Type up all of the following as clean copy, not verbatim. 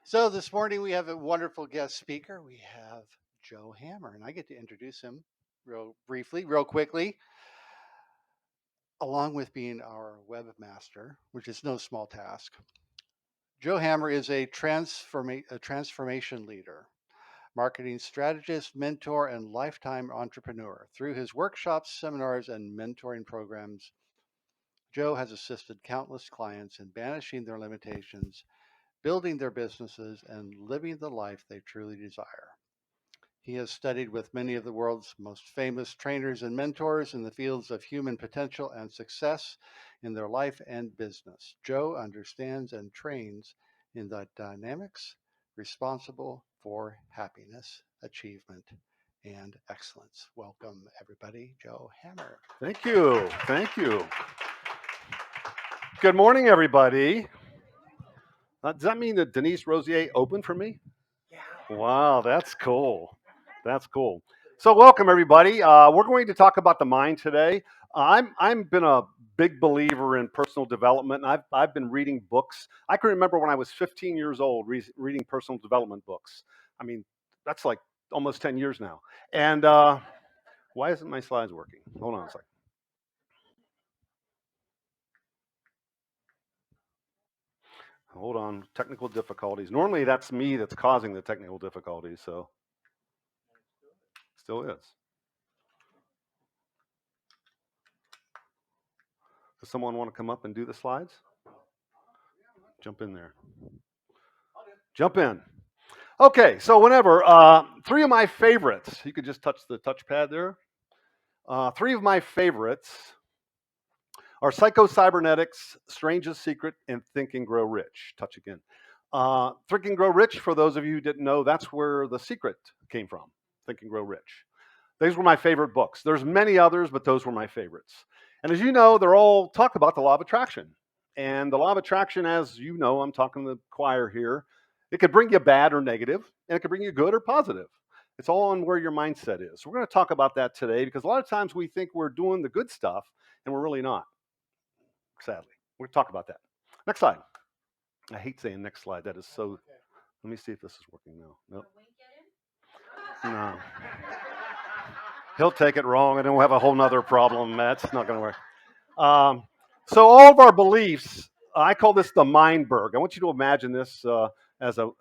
So this morning we have a wonderful guest speaker. We have Joe Hammer, and I get to introduce him real briefly, real quickly, along with being our webmaster, which is no small task. Joe Hammer is a transformation leader, marketing strategist, mentor, and lifetime entrepreneur. Through his workshops, seminars, and mentoring programs, Joe has assisted countless clients in banishing their limitations, building their businesses, and living the life they truly desire. He has studied with many of the world's most famous trainers and mentors in the fields of human potential and success in their life and business. Joe understands and trains in the dynamics responsible for happiness, achievement, and excellence. Welcome, everybody, Joe Hammer. Thank you. Thank you. Good morning, everybody. Does that mean that Denise Rosier opened for me? Wow, that's cool. That's cool. So, welcome everybody. We're going to talk about the mind today. I'm been a big believer in personal development. And I've been reading books. I can remember when I was 15 years old reading personal development books. I mean, that's like almost 10 years now. And why isn't my slides working? Hold on a second. Hold on, technical difficulties. Normally that's me that's causing the technical difficulties, so still is. Does someone want to come up and do the slides? Jump in there. Jump in. Okay, so whenever, three of my favorites, you could just touch the touchpad there. Three of my favorites are Psycho-Cybernetics, Strangest Secret, and Think and Grow Rich. Touch again. Think and Grow Rich, for those of you who didn't know, that's where the secret came from. Think and Grow Rich. These were my favorite books. There's many others, but those were my favorites. And as you know, they're all talk about the law of attraction. And the law of attraction, as you know, I'm talking to the choir here, it could bring you bad or negative, and it could bring you good or positive. It's all on where your mindset is. So we're going to talk about that today because a lot of times we think we're doing the good stuff, and we're really not, sadly. We're going to talk about that. Next slide. I hate saying next slide. That is so. Let me see if this is working now. Nope. No. He'll take it wrong, and then we'll have a whole nother problem. That's not going to work. So all of our beliefs, I call this the Mindberg. I want you to imagine this as a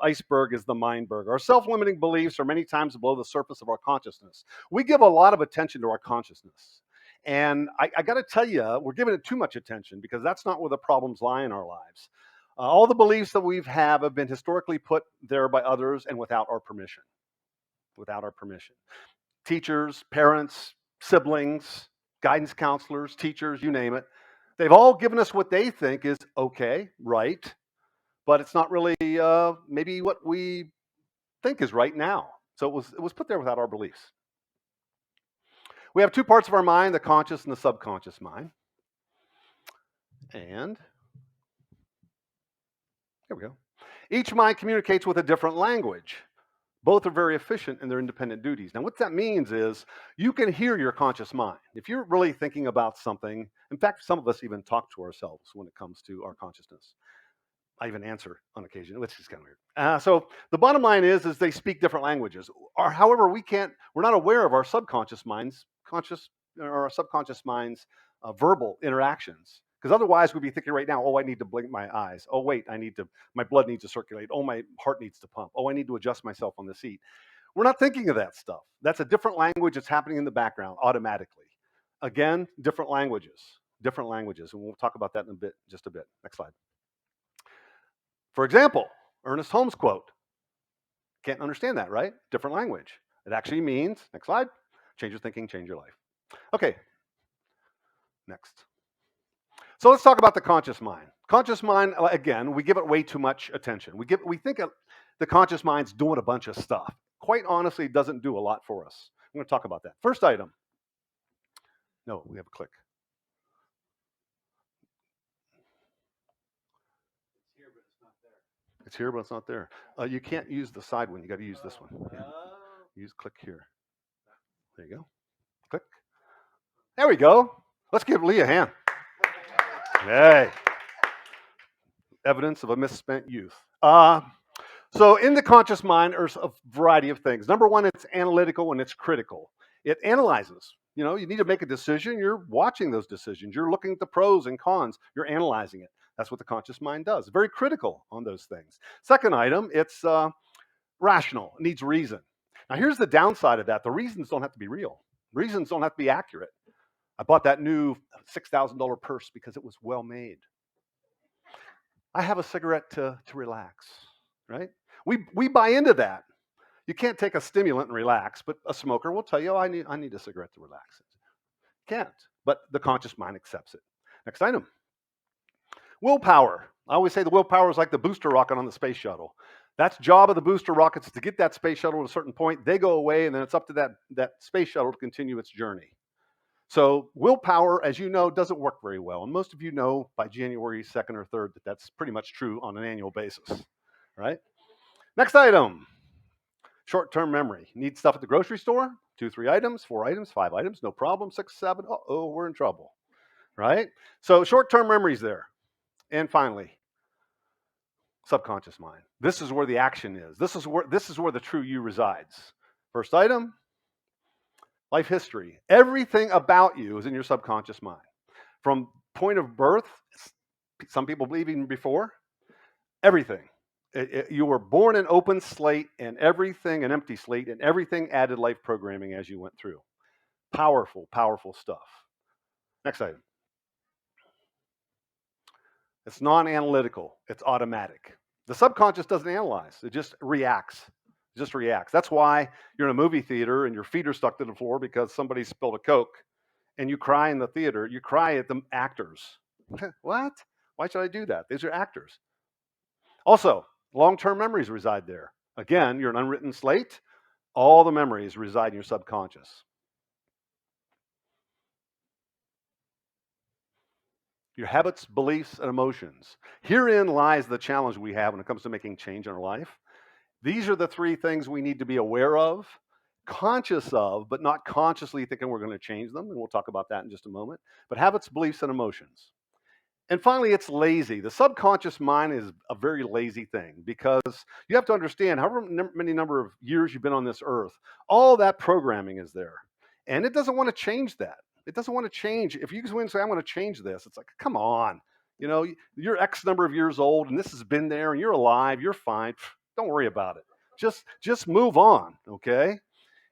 iceberg is the Mindberg. Our self-limiting beliefs are many times below the surface of our consciousness. We give a lot of attention to our consciousness. And I got to tell you, we're giving it too much attention because that's not where the problems lie in our lives. All the beliefs that we have been historically put there by others and without our permission. Without our permission. Teachers, parents, siblings, guidance counselors, teachers, you name it. They've all given us what they think is okay, right, but it's not really maybe what we think is right now. So it was put there without our beliefs. We have two parts of our mind, the conscious and the subconscious mind. And here we go. Each mind communicates with a different language. Both are very efficient in their independent duties. Now, what that means is you can hear your conscious mind. If you're really thinking about something, in fact, some of us even talk to ourselves when it comes to our consciousness. I even answer on occasion, which is kind of weird. So the bottom line is they speak different languages. However, we're not aware of our subconscious minds, our subconscious minds' verbal interactions. Because otherwise, we'd be thinking right now, oh, I need to blink my eyes. Oh, wait, my blood needs to circulate. Oh, my heart needs to pump. Oh, I need to adjust myself on the seat. We're not thinking of that stuff. That's a different language that's happening in the background automatically. Again, different languages. And we'll talk about that in just a bit. Next slide. For example, Ernest Holmes quote. Can't understand that, right? Different language. It actually means, next slide, change your thinking, change your life. Okay, next. So let's talk about the conscious mind. Conscious mind, again, we give it way too much attention. We think the conscious mind's doing a bunch of stuff. Quite honestly, it doesn't do a lot for us. I'm going to talk about that. First item. No, we have a click. It's here, but it's not there. You can't use the side one. You got to use this one. Yeah. Use click here. There you go. Click. There we go. Let's give Lee a hand. Hey. Evidence of a misspent youth. So in the conscious mind, there's a variety of things. Number one, it's analytical and it's critical. It analyzes. You need to make a decision. You're watching those decisions. You're looking at the pros and cons. You're analyzing it. That's what the conscious mind does. Very critical on those things. Second item, it's rational. It needs reason. Now, here's the downside of that. The reasons don't have to be real. Reasons don't have to be accurate. I bought that new $6,000 purse because it was well made. I have a cigarette to relax, right? We buy into that. You can't take a stimulant and relax, but a smoker will tell you, oh, I need a cigarette to relax. Can't, but the conscious mind accepts it. Next item, willpower. I always say the willpower is like the booster rocket on the space shuttle. That's job of the booster rockets to get that space shuttle to a certain point. They go away, and then it's up to that space shuttle to continue its journey. So willpower, as you know, doesn't work very well. And most of you know by January 2nd or 3rd that that's pretty much true on an annual basis, right? Next item, short-term memory. Need stuff at the grocery store? 2, 3 items, 4 items, 5 items, no problem. 6, 7, uh-oh, we're in trouble, right? So short-term memory's there. And finally, subconscious mind. This is where the action is. This is where the true you resides. First item, life history. Everything about you is in your subconscious mind. From point of birth, some people believe even before, everything. You were born an open slate and everything, an empty slate, and everything added life programming as you went through. Powerful, powerful stuff. Next item. It's non-analytical. It's automatic. The subconscious doesn't analyze. It just reacts. It just reacts. That's why you're in a movie theater and your feet are stuck to the floor because somebody spilled a Coke and you cry in the theater. You cry at the actors. What? Why should I do that? These are actors. Also, long-term memories reside there. Again, you're an unwritten slate. All the memories reside in your subconscious. Your habits, beliefs, and emotions. Herein lies the challenge we have when it comes to making change in our life. These are the 3 things we need to be aware of, conscious of, but not consciously thinking we're going to change them. And we'll talk about that in just a moment. But habits, beliefs, and emotions. And finally, it's lazy. The subconscious mind is a very lazy thing because you have to understand however many number of years you've been on this earth, all that programming is there. And it doesn't want to change that. It doesn't want to change. If you go in and say, I'm going to change this, it's like, come on. You're X number of years old and this has been there and you're alive, you're fine. Don't worry about it. Just move on, okay?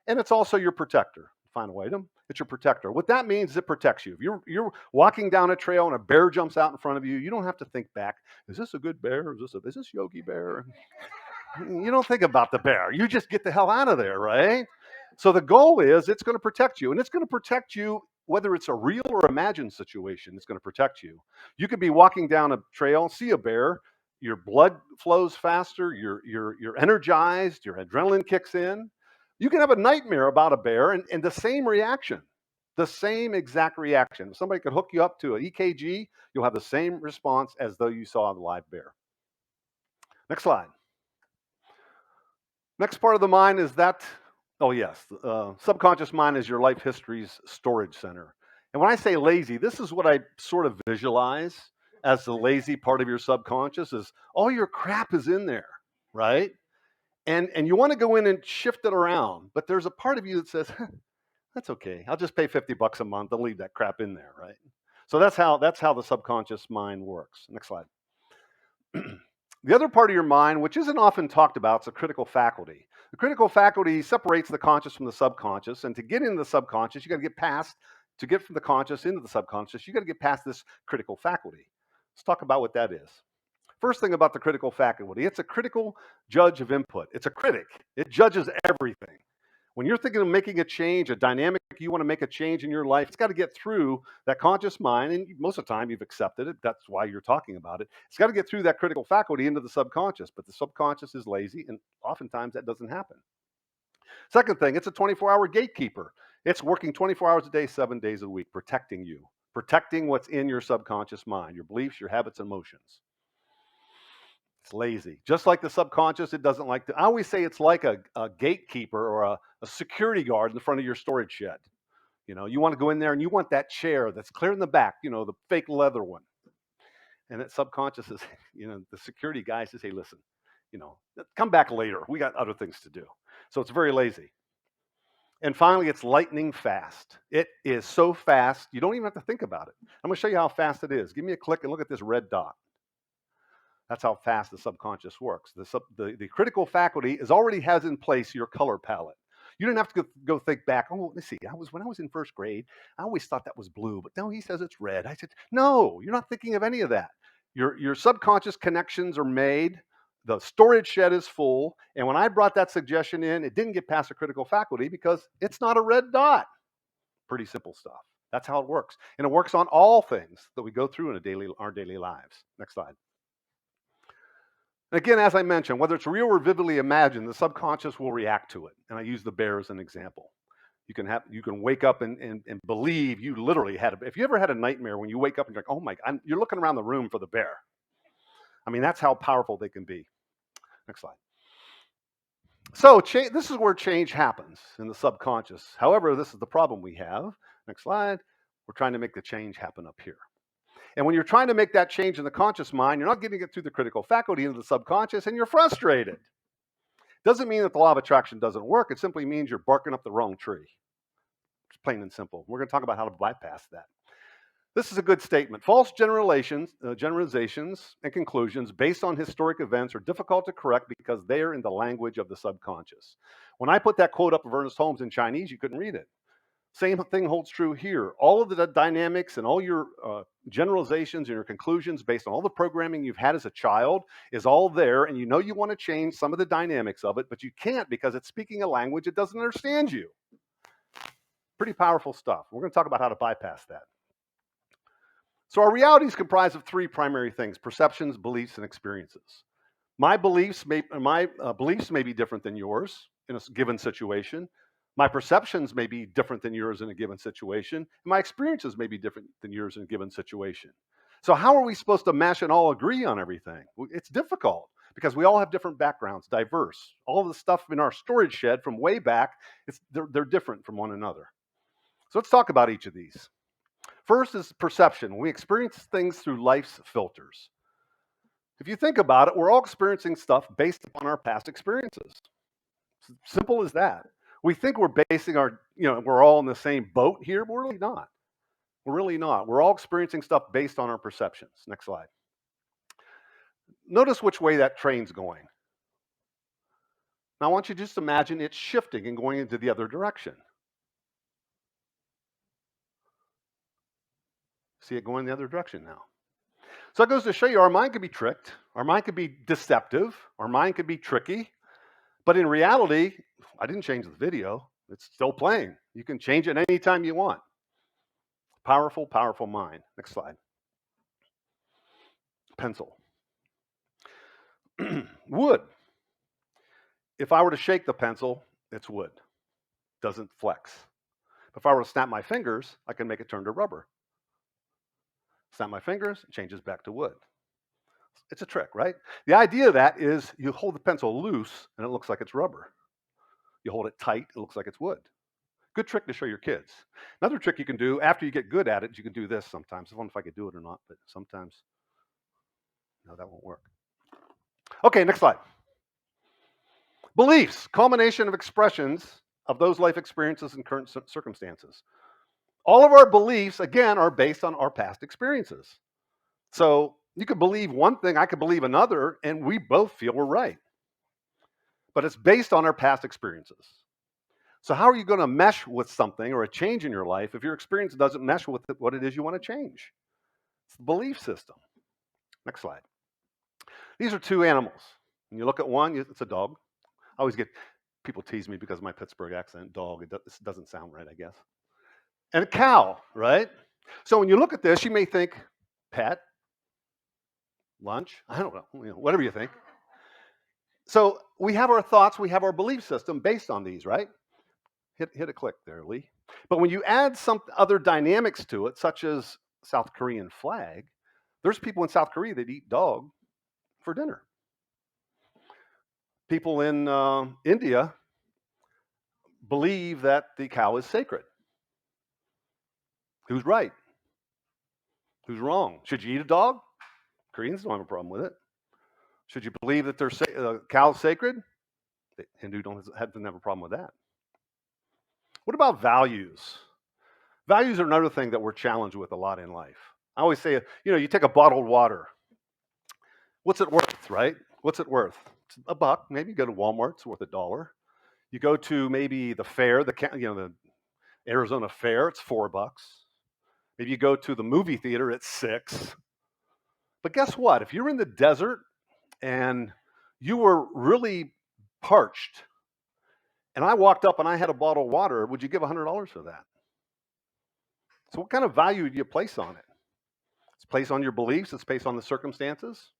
And it's also your protector. Final item, it's your protector. What that means is it protects you. If you're walking down a trail and a bear jumps out in front of you, you don't have to think back, is this a good bear? Is this Yogi Bear? You don't think about the bear. You just get the hell out of there, right? So the goal is it's going to protect you, and it's going to protect you whether it's a real or imagined situation. It's going to protect you. You could be walking down a trail, see a bear, your blood flows faster, you're energized, your adrenaline kicks in. You can have a nightmare about a bear and the same reaction, the same exact reaction. If somebody could hook you up to an EKG, you'll have the same response as though you saw a live bear. Next slide. Next part of the mind is that, oh yes, subconscious mind is your life history's storage center. And when I say lazy, this is what I sort of visualize as the lazy part of your subconscious is all your crap is in there, right? And you want to go in and shift it around, but there's a part of you that says, that's okay. I'll just pay $50 a month. I'll leave that crap in there, right? So that's how the subconscious mind works. Next slide. The other part of your mind, which isn't often talked about, is a critical faculty. The critical faculty separates the conscious from the subconscious, and to get into the subconscious, you got to get past. To get from the conscious into the subconscious, you got to get past this critical faculty. Let's talk about what that is. First thing about the critical faculty, it's a critical judge of input. It's a critic. It judges everything. When you're thinking of making a change, a dynamic, you want to make a change in your life, it's got to get through that conscious mind. And most of the time you've accepted it. That's why you're talking about it. It's got to get through that critical faculty into the subconscious, but the subconscious is lazy. And oftentimes that doesn't happen. Second thing, it's a 24-hour gatekeeper. It's working 24 hours a day, 7 days a week, protecting you, protecting what's in your subconscious mind, your beliefs, your habits, emotions. It's lazy. Just like the subconscious, it doesn't like to. I always say it's like a gatekeeper or a security guard in the front of your storage shed. You want to go in there and you want that chair that's clear in the back, the fake leather one. And that subconscious is, the security guy says, hey, listen, come back later. We got other things to do. So it's very lazy. And finally, it's lightning fast. It is so fast, you don't even have to think about it. I'm going to show you how fast it is. Give me a click and look at this red dot. That's how fast the subconscious works. The critical faculty already has in place your color palette. You didn't have to go think back. Oh, let's see. When I was in first grade, I always thought that was blue, but no, he says it's red. I said, no, you're not thinking of any of that. Your subconscious connections are made. The storage shed is full. And when I brought that suggestion in, it didn't get past the critical faculty because it's not a red dot. Pretty simple stuff. That's how it works. And it works on all things that we go through in our daily lives. Next slide. Again, as I mentioned, whether it's real or vividly imagined, the subconscious will react to it. And I use the bear as an example. You can wake up and believe you literally if you ever had a nightmare when you wake up and you're like, oh my God, you're looking around the room for the bear. I mean, that's how powerful they can be. Next slide. So this is where change happens in the subconscious. However, this is the problem we have. Next slide. We're trying to make the change happen up here. And when you're trying to make that change in the conscious mind, you're not getting it through the critical faculty into the subconscious, and you're frustrated. Doesn't mean that the law of attraction doesn't work. It simply means you're barking up the wrong tree. It's plain and simple. We're going to talk about how to bypass that. This is a good statement. False generalizations and conclusions based on historic events are difficult to correct because they are in the language of the subconscious. When I put that quote up of Ernest Holmes in Chinese, you couldn't read it. Same thing holds true here. All of the dynamics and all your generalizations and your conclusions based on all the programming you've had as a child is all there, and you know you want to change some of the dynamics of it, but you can't because it's speaking a language it doesn't understand you. Pretty powerful stuff. We're going to talk about how to bypass that. So our reality is comprised of three primary things: perceptions, beliefs, and experiences. My beliefs may be different than yours in a given situation. My perceptions may be different than yours in a given situation. And my experiences may be different than yours in a given situation. So how are we supposed to mesh and all agree on everything? It's difficult because we all have different backgrounds, diverse. All of the stuff in our storage shed from way back, they're different from one another. So let's talk about each of these. First is perception. We experience things through life's filters. If you think about it, we're all experiencing stuff based upon our past experiences. Simple as that. We think we're basing we're all in the same boat here, but we're really not. We're really not. We're all experiencing stuff based on our perceptions. Next slide. Notice which way that train's going. Now, I want you to just imagine it's shifting and going into the other direction. See it going the other direction now. So it goes to show you our mind could be tricked, our mind could be deceptive, our mind could be tricky. But in reality, I didn't change the video. It's still playing. You can change it anytime you want. Powerful, powerful mind. Next slide. Pencil. Wood. If I were to shake the pencil, it's wood. Doesn't flex. If I were to snap my fingers, I can make it turn to rubber. Snap my fingers, it changes back to wood. It's a trick, right? The idea of that is you hold the pencil loose and it looks like it's rubber. You hold it tight, it looks like it's wood. Good trick to show your kids. Another trick you can do after you get good at it, you can do this sometimes. I don't know if I could do it or not, but sometimes, no, that won't work. Okay, next slide. Beliefs, culmination of expressions of those life experiences and current circumstances. All of our beliefs, again, are based on our past experiences. So you could believe one thing, I could believe another, and we both feel we're right. But it's based on our past experiences. So how are you going to mesh with something or a change in your life if your experience doesn't mesh with what it is you want to change? It's the belief system. Next slide. These are two animals. When you look at one, it's a dog. I always get people tease me because of my Pittsburgh accent. Dog, it doesn't sound right, I guess. And a cow, right? So when you look at this, you may think pet, lunch, I don't know, whatever you think. So we have our thoughts, we have our belief system based on these, right? Hit a click there, Lee. But when you add some other dynamics to it, such as South Korean flag, there's people in South Korea that eat dog for dinner. People in India believe that the cow is sacred. Who's right? Who's wrong? Should you eat a dog? Koreans don't have a problem with it. Should you believe that cows sacred? The Hindu doesn't have a problem with that. What about values? Values are another thing that we're challenged with a lot in life. I always say, you take a bottled water. What's it worth, right? What's it worth? It's a buck. Maybe you go to Walmart, it's worth $1. You go to maybe the fair, the Arizona Fair, it's $4. Maybe you go to the movie theater, it's 6. But guess what? If you're in the desert and you were really parched, and I walked up and I had a bottle of water, would you give $100 for that? So, what kind of value do you place on it? It's placed on your beliefs, it's based on the circumstances.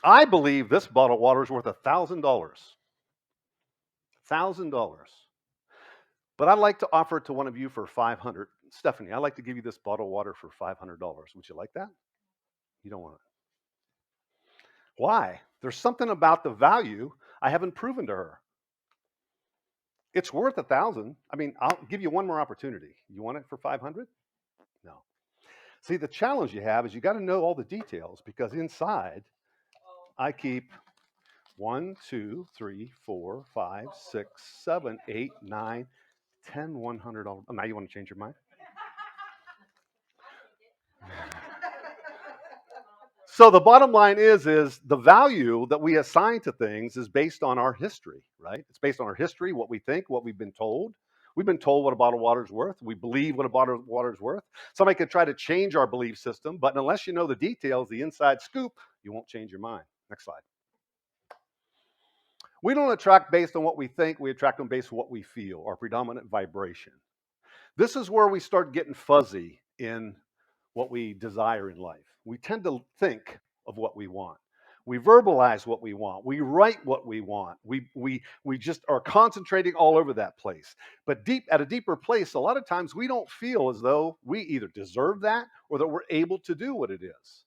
I believe this bottle of water is worth $1,000. $1,000. But I'd like to offer it to one of you for 500. Stephanie, I'd like to give you this bottle of water for $500. Would you like that? You don't want it. Why? There's something about the value I haven't proven to her. It's worth 1,000. I mean, I'll give you one more opportunity. You want it for 500? No. See, the challenge you have is you got to know all the details because inside I keep 1, 2, 3, 4, 5, 6, 7, 8, 9, 10, $100. Oh, now you want to change your mind? So the bottom line is the value that we assign to things is based on our history, right? It's based on our history, what we think, what we've been told. We've been told what a bottle of water is worth. We believe what a bottle of water is worth. Somebody could try to change our belief system, but unless you know the details, the inside scoop, you won't change your mind. Next slide. We don't attract based on what we think, we attract them based on what we feel, our predominant vibration. This is where we start getting fuzzy in what we desire in life. We tend to think of what we want. We verbalize what we want. We write what we want. We just are concentrating all over that place. But deep at a deeper place, a lot of times we don't feel as though we either deserve that or that we're able to do what it is.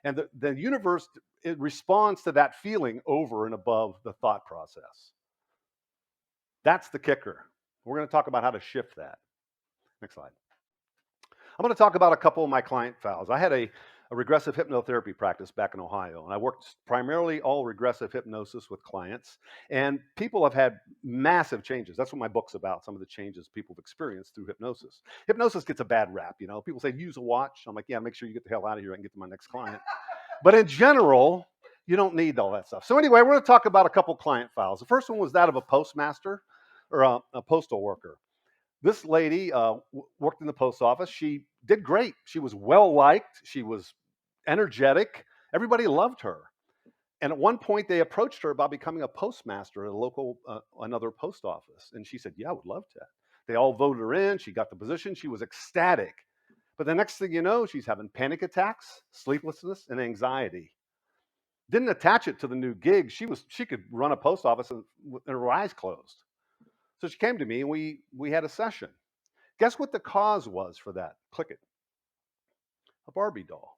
And the universe, it responds to that feeling over and above the thought process. That's the kicker. We're going to talk about how to shift that. Next slide. I'm going to talk about a couple of my client files. I had a regressive hypnotherapy practice back in Ohio, and I worked primarily all regressive hypnosis with clients. And people have had massive changes. That's what my book's about, some of the changes people have experienced through hypnosis. Hypnosis gets a bad rap, People say, use a watch. I'm like, yeah, make sure you get the hell out of here. I can get to my next client. But in general, you don't need all that stuff. So anyway, we're going to talk about a couple client files. The first one was that of a postmaster or a postal worker. This lady worked in the post office. She did great. She was well liked. She was energetic. Everybody loved her. And at one point, they approached her about becoming a postmaster at a local, another post office. And she said, yeah, I would love to. They all voted her in. She got the position. She was ecstatic. But the next thing you know, she's having panic attacks, sleeplessness, and anxiety. Didn't attach it to the new gig. She could run a post office with her eyes closed. So she came to me and we had a session. Guess what the cause was for that? Click it. A Barbie doll.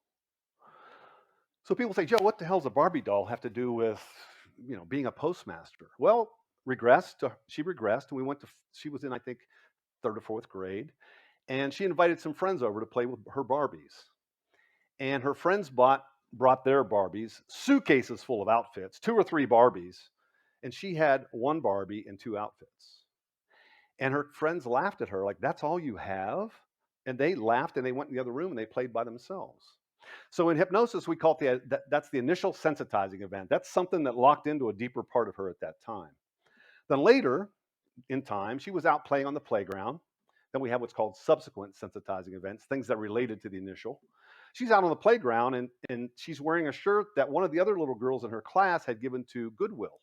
So people say, Joe, what the hell does a Barbie doll have to do with, being a postmaster? Well, she regressed, and she was in, I think, 3rd or 4th grade, and she invited some friends over to play with her Barbies. And her friends brought their Barbies, suitcases full of outfits, 2 or 3 Barbies, and she had 1 Barbie and 2 outfits. And her friends laughed at her, like, that's all you have? And they laughed and they went in the other room and they played by themselves. So in hypnosis, we call it that's the initial sensitizing event. That's something that locked into a deeper part of her at that time. Then later in time, she was out playing on the playground. Then we have what's called subsequent sensitizing events, things that related to the initial. She's out on the playground and she's wearing a shirt that one of the other little girls in her class had given to Goodwill.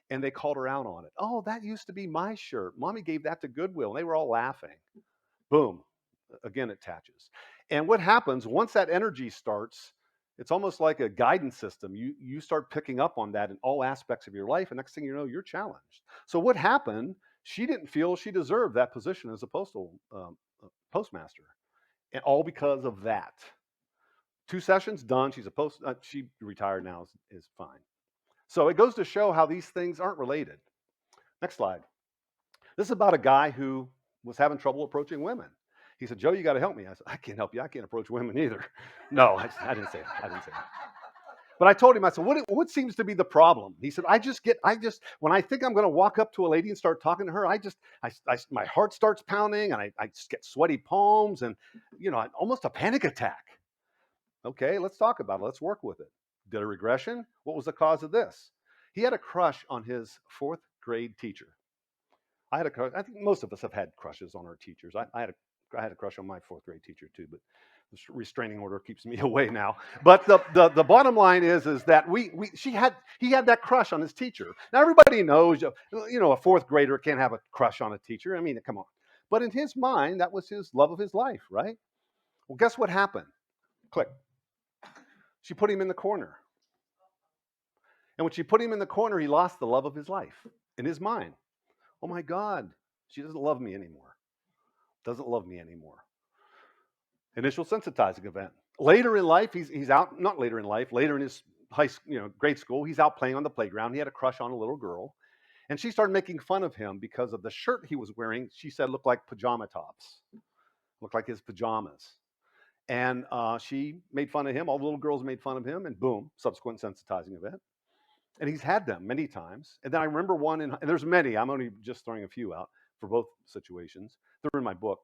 And they called her out on it. Oh, that used to be my shirt. Mommy gave that to Goodwill. And they were all laughing. Boom. Again, it attaches. And what happens once that energy starts, it's almost like a guidance system. You start picking up on that in all aspects of your life. And next thing you know, you're challenged. So what happened? She didn't feel she deserved that position as a postmaster. And all because of that. 2 sessions done. She retired now, is fine. So it goes to show how these things aren't related. Next slide. This is about a guy who was having trouble approaching women. He said, Joe, you got to help me. I said, I can't help you. I can't approach women either. No, I didn't say that. But I told him, I said, what seems to be the problem? He said, when I think I'm going to walk up to a lady and start talking to her, my heart starts pounding and I just get sweaty palms and, almost a panic attack. Okay, let's talk about it. Let's work with it. Did a regression? What was the cause of this? He had a crush on his fourth grade teacher. I had a crush. I think most of us have had crushes on our teachers. I had a crush on my fourth grade teacher too, but the restraining order keeps me away now. But the bottom line is that he had that crush on his teacher. Now everybody knows, a fourth grader can't have a crush on a teacher. I mean, come on. But in his mind, that was his love of his life, right? Well, guess what happened? Click. She put him in the corner. And when she put him in the corner, he lost the love of his life in his mind. Oh my God, she doesn't love me anymore. Doesn't love me anymore. Initial sensitizing event. Later in life, he's out, not later in life, later in his grade school, he's out playing on the playground. He had a crush on a little girl. And she started making fun of him because of the shirt he was wearing. She said looked like pajama tops, looked like his pajamas. And she made fun of him. All the little girls made fun of him. And boom, subsequent sensitizing event. And he's had them many times. And then I remember one, and there's many. I'm only just throwing a few out for both situations. They're in my book.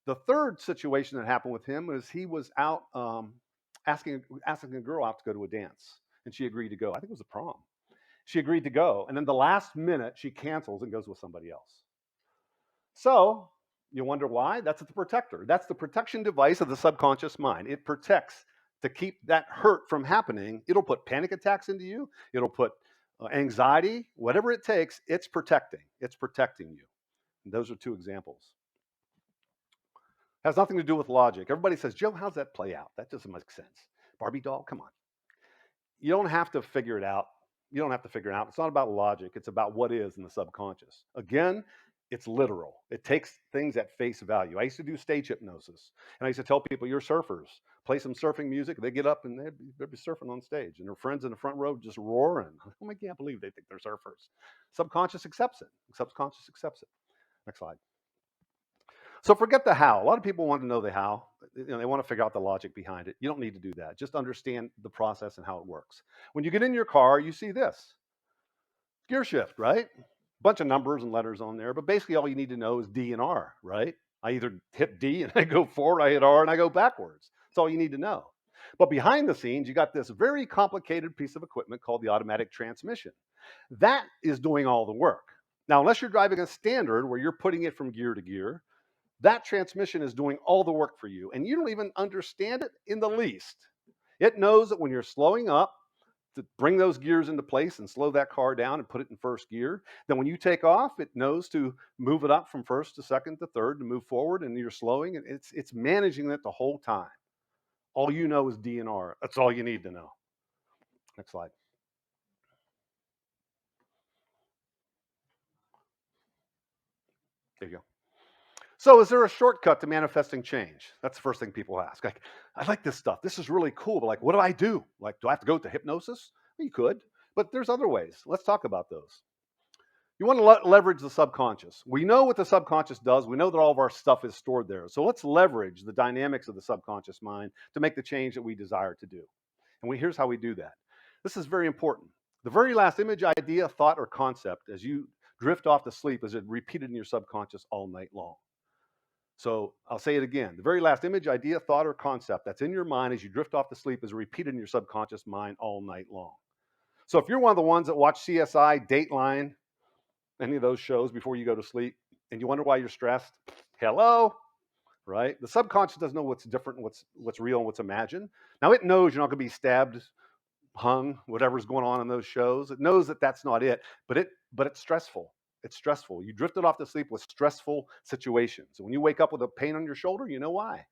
The third situation that happened with him was he was out asking a girl out to go to a dance, and she agreed to go. I think it was a prom. She agreed to go, and then the last minute she cancels and goes with somebody else. So you wonder why? That's the protector. That's the protection device of the subconscious mind. It protects to keep that hurt from happening. It'll put panic attacks into you. It'll put anxiety, whatever it takes. It's protecting. It's protecting you. And those are two examples. Has nothing to do with logic. Everybody says, Joe, how's that play out? That doesn't make sense. Barbie doll, come on. You don't have to figure it out. You don't have to figure it out. It's not about logic. It's about what is in the subconscious. Again, it's literal. It takes things at face value. I used to do stage hypnosis, and I used to tell people, you're surfers. Play some surfing music. They get up and they'd be surfing on stage, and their friends in the front row just roaring. Oh, I can't believe they think they're surfers. Subconscious accepts it. Subconscious accepts it. Next slide. So forget the how. A lot of people want to know the how. They want to figure out the logic behind it. You don't need to do that. Just understand the process and how it works. When you get in your car, you see this. Gear shift, right? Bunch of numbers and letters on there, but basically all you need to know is D and R, right? I either hit D and I go forward, I hit R and I go backwards. That's all you need to know. But behind the scenes, you got this very complicated piece of equipment called the automatic transmission. That is doing all the work. Now, unless you're driving a standard where you're putting it from gear to gear, that transmission is doing all the work for you, and you don't even understand it in the least. It knows that when you're slowing up to bring those gears into place and slow that car down and put it in first gear, then when you take off, it knows to move it up from first to second to third to move forward, and you're slowing, and it's managing it the whole time. All you know is DNR. That's all you need to know. Next slide. There you go. So is there a shortcut to manifesting change? That's the first thing people ask. Like, I like this stuff. This is really cool, but like, what do I do? Like, do I have to go to hypnosis? Well, you could, but there's other ways. Let's talk about those. You want to leverage the subconscious. We know what the subconscious does. We know that all of our stuff is stored there. So let's leverage the dynamics of the subconscious mind to make the change that we desire to do. And here's how we do that. This is very important. The very last image, idea, thought, or concept as you drift off to sleep is repeated in your subconscious all night long. So I'll say it again. The very last image, idea, thought, or concept that's in your mind as you drift off to sleep is repeated in your subconscious mind all night long. So if you're one of the ones that watch CSI, Dateline, any of those shows before you go to sleep, and you wonder why you're stressed, hello, right? The subconscious doesn't know what's different, what's real, and what's imagined. Now it knows you're not going to be stabbed, hung, whatever's going on in those shows. It knows that that's not it, but it's stressful. It's stressful. You drifted off to sleep with stressful situations. And when you wake up with a pain on your shoulder, you know why.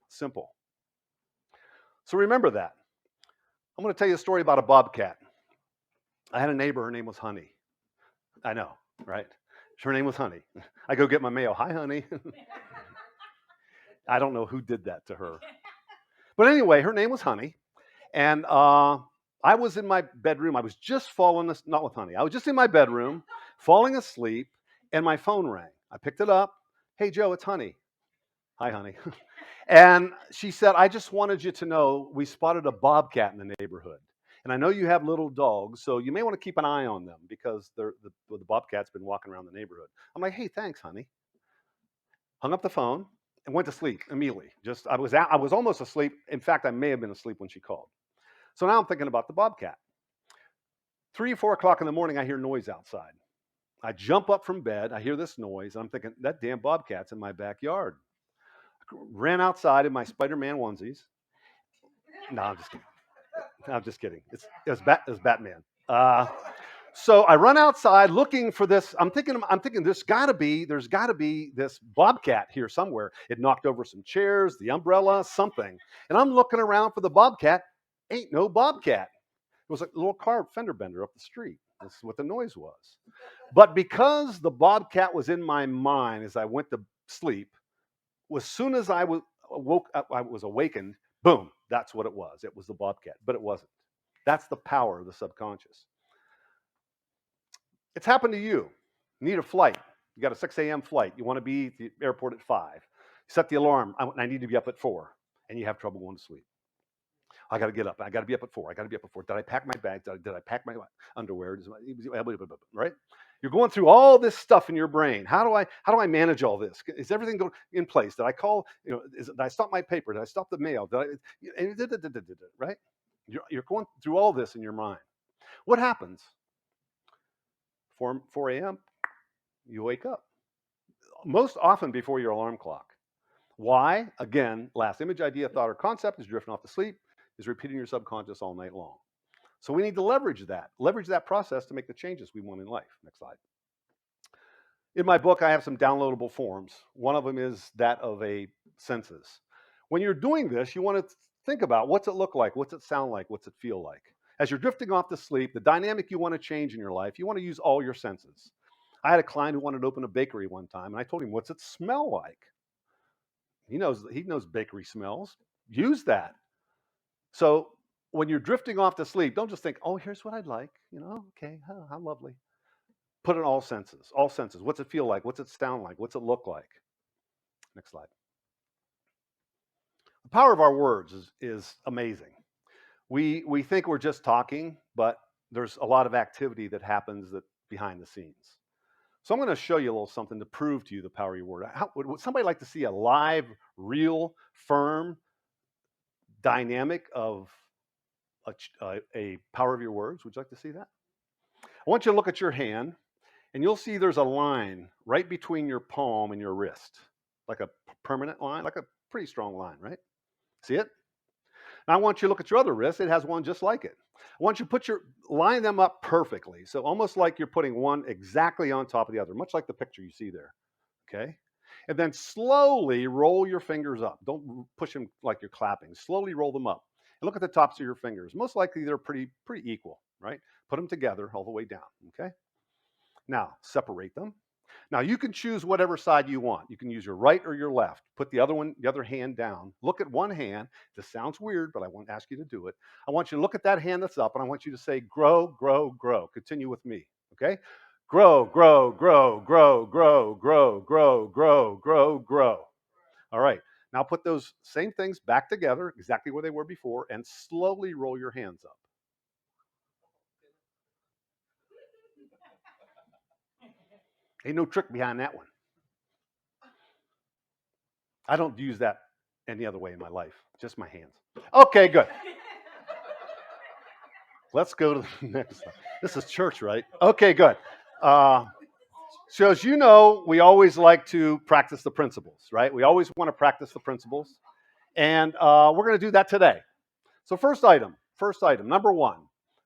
Simple. So remember that. I'm going to tell you a story about a bobcat. I had a neighbor. Her name was Honey. I know, right? Her name was Honey. I go get my mail. Hi, Honey. I don't know who did that to her. But anyway, her name was Honey. And I was in my bedroom. I was just not with Honey. I was just in my bedroom, falling asleep, and my phone rang. I picked it up. Hey, Joe, it's Honey. Hi, Honey. And she said, I just wanted you to know we spotted a bobcat in the neighborhood. And I know you have little dogs, so you may want to keep an eye on them because the bobcat's been walking around the neighborhood. I'm like, hey, thanks, honey. Hung up the phone and went to sleep immediately. Just I was almost asleep. In fact, I may have been asleep when she called. So now I'm thinking about the bobcat. 3 or 4 o'clock in the morning, I hear noise outside. I jump up from bed. I hear this noise. I'm thinking that damn bobcat's in my backyard. Ran outside in my Spider-Man onesies. No, I'm just kidding. I'm just kidding. It was Batman. So I run outside looking for this. I'm thinking there's gotta be this bobcat here somewhere. It knocked over some chairs, the umbrella, something. And I'm looking around for the bobcat. Ain't no bobcat. It was a little car fender bender up the street. That's what the noise was. But because the bobcat was in my mind as I went to sleep, as soon as I was awakened, boom, that's what it was. It was the bobcat, but it wasn't. That's the power of the subconscious. It's happened to you. You need a flight. You got a 6 a.m. flight. You want to be at the airport at 5. Set the alarm. I need to be up at 4, and you have trouble going to sleep. I got to get up. I got to be up at 4. I got to be up at 4. Did I pack my bag? Did I pack my underwear? Right? You're going through all this stuff in your brain. How do I manage all this? Is everything going in place? Did I call? Did I stop my paper? Did I stop the mail? Right? You're going through all this in your mind. What happens? 4 a.m. You wake up. Most often before your alarm clock. Why? Again, last image, idea, thought, or concept is drifting off to sleep, is repeating your subconscious all night long. So we need to leverage that process to make the changes we want in life. Next slide. In my book, I have some downloadable forms. One of them is that of a census. When you're doing this, you want to think about what's it look like, what's it sound like, what's it feel like. As you're drifting off to sleep, the dynamic you want to change in your life, you want to use all your senses. I had a client who wanted to open a bakery one time, and I told him, what's it smell like? He knows bakery smells. Use that. So when you're drifting off to sleep, don't just think, oh, here's what I'd like. Okay, oh, how lovely. Put in all senses, all senses. What's it feel like? What's it sound like? What's it look like? Next slide. The power of our words is amazing. We think we're just talking, but there's a lot of activity that happens behind the scenes. So I'm going to show you a little something to prove to you the power of your word. Would somebody like to see a live, real, firm dynamic of a power of your words? Would you like to see that? I want you to look at your hand, and you'll see there's a line right between your palm and your wrist, like a permanent line, like a pretty strong line, right? See it? Now I want you to look at your other wrist. It has one just like it. I want you to line them up perfectly. So almost like you're putting one exactly on top of the other, much like the picture you see there. Okay? And then slowly roll your fingers up. Don't push them like you're clapping. Slowly roll them up. And look at the tops of your fingers. Most likely they're pretty equal, right? Put them together all the way down. Okay? Now separate them. Now you can choose whatever side you want. You can use your right or your left. Put the other hand down. Look at one hand. This sounds weird, but I won't ask you to do it. I want you to look at that hand that's up, and I want you to say, grow, grow, grow. Continue with me. Okay? Grow, grow, grow, grow, grow, grow, grow, grow, grow, grow. All right. Now put those same things back together, exactly where they were before, and slowly roll your hands up. Ain't no trick behind that one. I don't use that any other way in my life, just my hands. Okay, good. Let's go to the next slide. This is church, right? Okay, good. So as you know, we always like to practice the principles, right? We always want to practice the principles. And we're going to do that today. So first item, number one,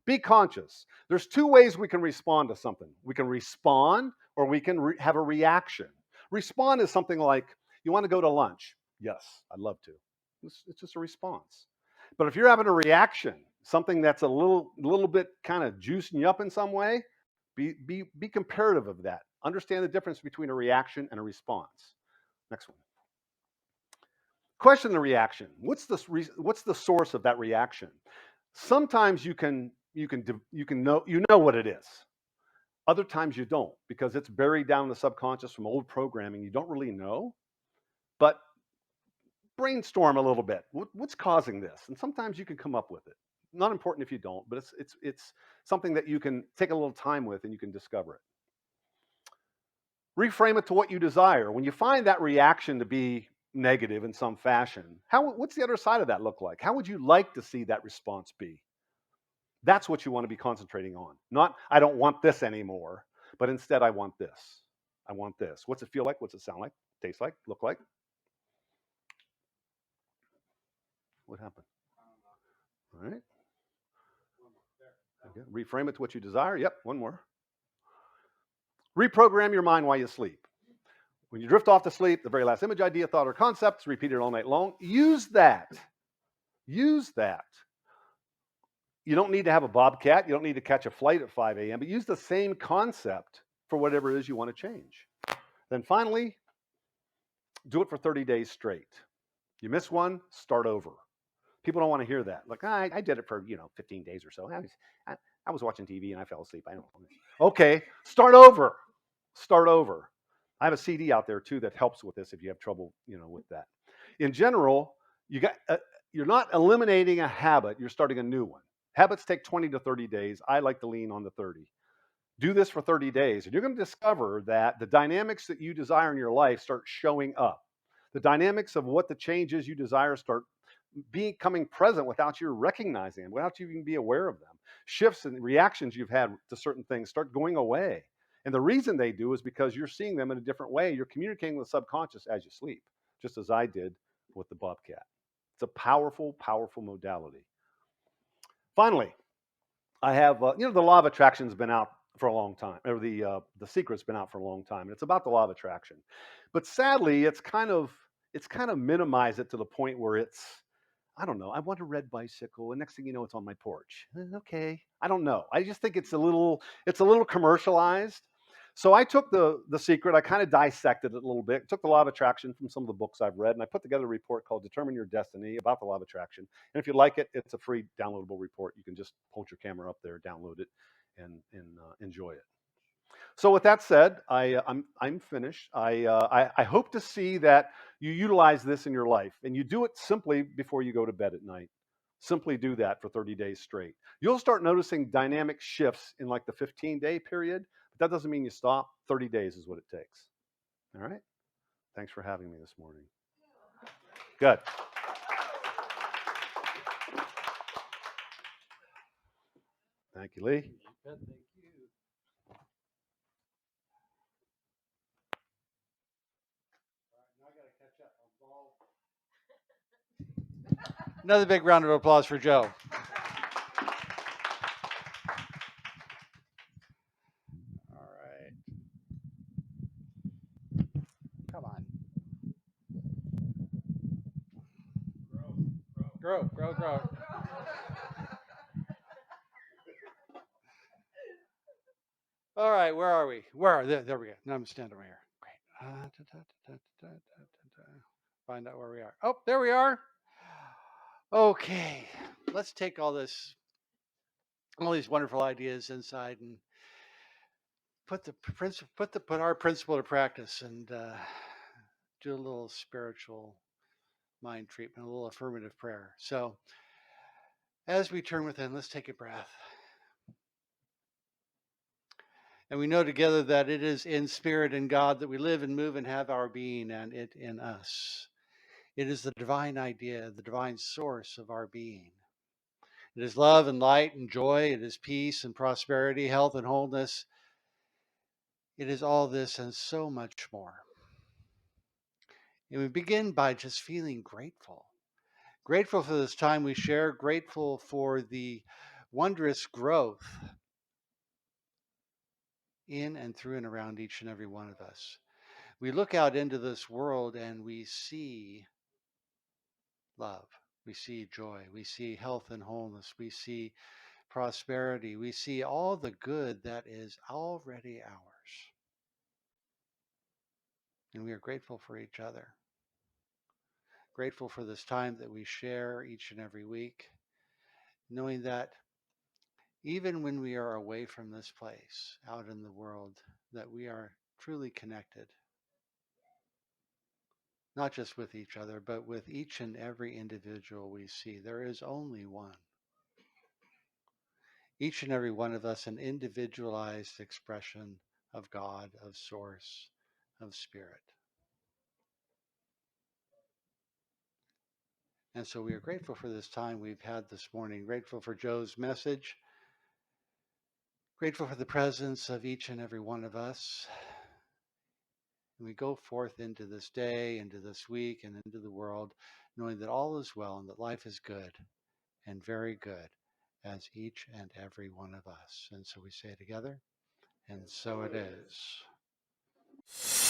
be conscious. There's two ways we can respond to something. We can respond or we can have a reaction. Respond is something like, you want to go to lunch? Yes, I'd love to. It's just a response. But if you're having a reaction, something that's a little bit kind of juicing you up in some way, be comparative of that. Understand the difference between a reaction and a response. Next one. Question the reaction. What's the source of that reaction? Sometimes you know what it is. Other times you don't, because it's buried down in the subconscious from old programming. You don't really know, but brainstorm a little bit. What's causing this? And sometimes you can come up with it. not important if you don't, but it's something that you can take a little time with and you can discover it. Reframe it to what you desire. When you find that reaction to be negative in some fashion, what's the other side of that look like? How would you like to see that response be? That's what you want to be concentrating on. Not, I don't want this anymore, but instead, I want this. I want this. What's it feel like? What's it sound like? Taste like? Look like? What happened? All right. Okay. Reframe it to what you desire. Yep. One more. Reprogram your mind while you sleep. When you drift off to sleep, the very last image, idea, thought, or concept is repeated all night long. Use that. Use that. You don't need to have a bobcat. You don't need to catch a flight at 5 a.m., but use the same concept for whatever it is you want to change. Then finally, do it for 30 days straight. You miss one, start over. People don't want to hear that. Like, I did it for 15 days or so. I was watching TV and I fell asleep. I don't know. Okay, start over. Start over. I have a CD out there too that helps with this if you have trouble, with that. In general, you're not eliminating a habit. You're starting a new one. Habits take 20 to 30 days. I like to lean on the 30. Do this for 30 days, and you're going to discover that the dynamics that you desire in your life start showing up. The dynamics of what the changes you desire start becoming present without you recognizing them, without you even be aware of them. Shifts and reactions you've had to certain things start going away. And the reason they do is because you're seeing them in a different way. You're communicating with the subconscious as you sleep, just as I did with the bobcat. It's a powerful, powerful modality. Finally, I have, the law of attraction has been out for a long time, or the secret's been out for a long time. And it's about the law of attraction, but sadly, it's kind of minimized it to the point where I don't know. I want a red bicycle, and next thing you know, it's on my porch. Okay, I don't know. I just think it's a little commercialized. So I took the secret, I kind of dissected it a little bit, took the law of attraction from some of the books I've read, and I put together a report called "Determine Your Destiny" about the law of attraction. And if you like it, it's a free downloadable report. You can just hold your camera up there, download it, and enjoy it. So with that said, I'm finished. I hope to see that you utilize this in your life, and you do it simply before you go to bed at night. Simply do that for 30 days straight. You'll start noticing dynamic shifts in like the 15-day period, but that doesn't mean you stop. 30 days is what it takes. All right. Thanks for having me this morning. Good. Thank you, Lee. Another big round of applause for Joe. All right. Come on. Grow, grow, grow. All right, where are we? There we go. Now I'm standing right here. Great. Find out where we are. Oh, there we are. Okay, let's take all these wonderful ideas inside and put our principle to practice and do a little spiritual mind treatment, a little affirmative prayer. So as we turn within, let's take a breath. And we know together that it is in spirit and God that we live and move and have our being, and it in us. It is the divine idea, the divine source of our being. It is love and light and joy. It is peace and prosperity, health and wholeness. It is all this and so much more. And we begin by just feeling grateful. Grateful for this time we share, grateful for the wondrous growth in and through and around each and every one of us. We look out into this world and we see love. We see joy. We see health and wholeness. We see prosperity. We see all the good that is already ours. And we are grateful for each other. Grateful for this time that we share each and every week, knowing that even when we are away from this place, out in the world, that we are truly connected, not just with each other, but with each and every individual we see. There is only one. each and every one of us an individualized expression of God, of Source, of Spirit. And so we are grateful for this time we've had this morning, grateful for Joe's message, grateful for the presence of each and every one of us. And we go forth into this day, into this week, and into the world, knowing that all is well and that life is good and very good as each and every one of us. And so we say together, and so it is.